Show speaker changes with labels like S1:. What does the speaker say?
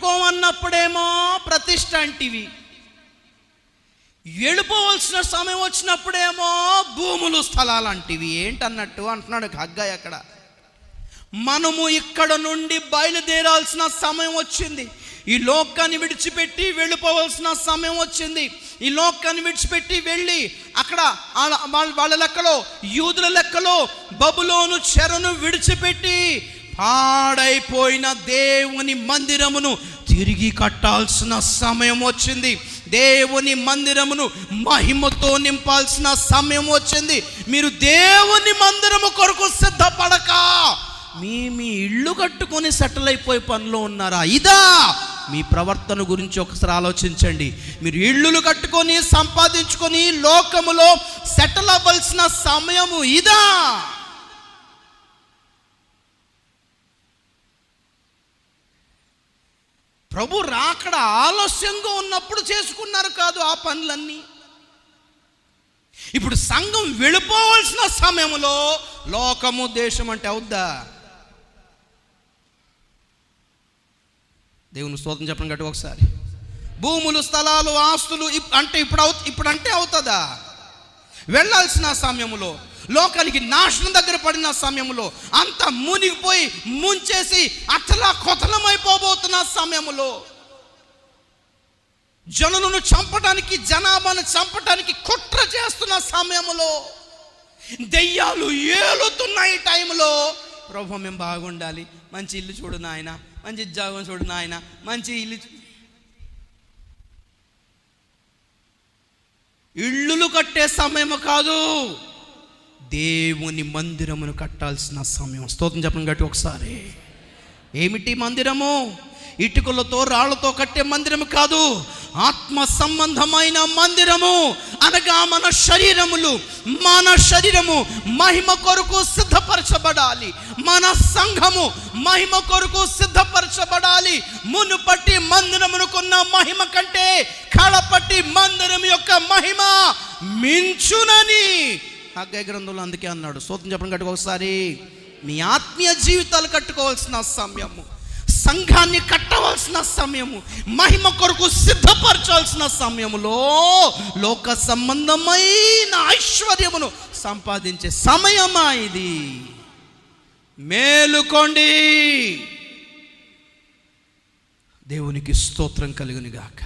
S1: ముట్టుకోమన్నప్పుడేమో ప్రతిష్ట అంటివి, వెళ్ళిపోవలసిన సమయం వచ్చినప్పుడేమో భూములు స్థలాలు అంటివి. ఏంటన్నట్టు అంటున్నాడు హగ్గయి అక్కడ. మనము ఇక్కడ నుండి బయలుదేరాల్సిన సమయం వచ్చింది. ఈ లోకాన్ని విడిచిపెట్టి వెళ్ళిపోవలసిన సమయం వచ్చింది. ఈ లోకాన్ని విడిచిపెట్టి వెళ్ళి అక్కడ వాళ్ళ లెక్కలో, యూదుల లెక్కలో బబులోను చెరను విడిచిపెట్టి పాడైపోయిన దేవుని మందిరమును తిరిగి కట్టాల్సిన సమయం వచ్చింది. దేవుని మందిరమును మహిమతో నింపాల్సిన సమయం వచ్చింది. మీరు దేవుని మందిరము కొరకు సిద్ధపడక మీ ఇల్లు కట్టుకొని సెటిల్ అయిపోయే పనిలో ఉన్నారా? ఇదా మీ ప్రవర్తన గురించి ఒకసారి ఆలోచించండి. మీరు ఇళ్ళులు కట్టుకొని సంపాదించుకొని లోకములో సెటిల్ అవ్వాల్సిన సమయము ఇదా? ప్రభు రాకడ ఆలస్యంగా ఉన్నప్పుడు చేసుకున్నారు కాదు ఆ పనులన్నీ. ఇప్పుడు సంఘం వెళ్ళిపోవలసిన సమయంలో లోకము దేశం అంటే అవుద్దా? దేవుని స్తోత్రం చెప్పండి గట్టి ఒకసారి. భూములు, స్థలాలు, ఆస్తులు అంటే ఇప్పుడంటే అవుతుందా? వెళ్ళాల్సిన సమయంలో, లోకానికి నాశనం దగ్గర పడిన సమయంలో, అంత మునిగిపోయి ముంచేసి అట్లా కొతలమైపోబోతున్న సమయంలో, జనులను చంపడానికి, జనాభాను చంపడానికి కుట్ర చేస్తున్న సమయంలో, దెయ్యాలు ఏలుతున్న ఈ టైంలో ప్రభు మేము బాగుండాలి, మంచి ఇల్లు చూడు నాయన, మంచి ఉద్యోగం చూడు నాయన, మంచి ఇల్లులు కట్టే సమయం కాదు, దేవుని మందిరమును కట్టాల్సిన సమయం. స్తోత్రం చెప్పండి గట్టి ఒకసారి. ఏమిటి మందిరము? ఇటుకలతో రాళ్లతో కట్టే మందిరము కాదు, ఆత్మ సంబంధమైన మందిరము. అనగా మన శరీరము మహిమ కొరకు సిద్ధపరచబడాలి. మన సంఘము మహిమ కొరకు సిద్ధపరచబడాలి. మునుపటి మందిరమునుకున్న మహిమ కంటే కడపటి మందిరం యొక్క మహిమ మించునని హగ్గయి గ్రంథంలో అందుకే అన్నాడు. స్తోత్రం చెప్పండి గట్టి ఒకసారి. మీ ఆత్మీయ జీవితాలు కట్టుకోవాల్సిన సమయము, సంఘాన్ని కట్టవలసిన సమయము, మహిమ కొరకు సిద్ధపరచాల్సిన సమయములో లోక సంబంధమైన ఐశ్వర్యమును సంపాదించే సమయమా ఇది? మేలుకోండి. దేవునికి స్తోత్రం కలుగును గాక.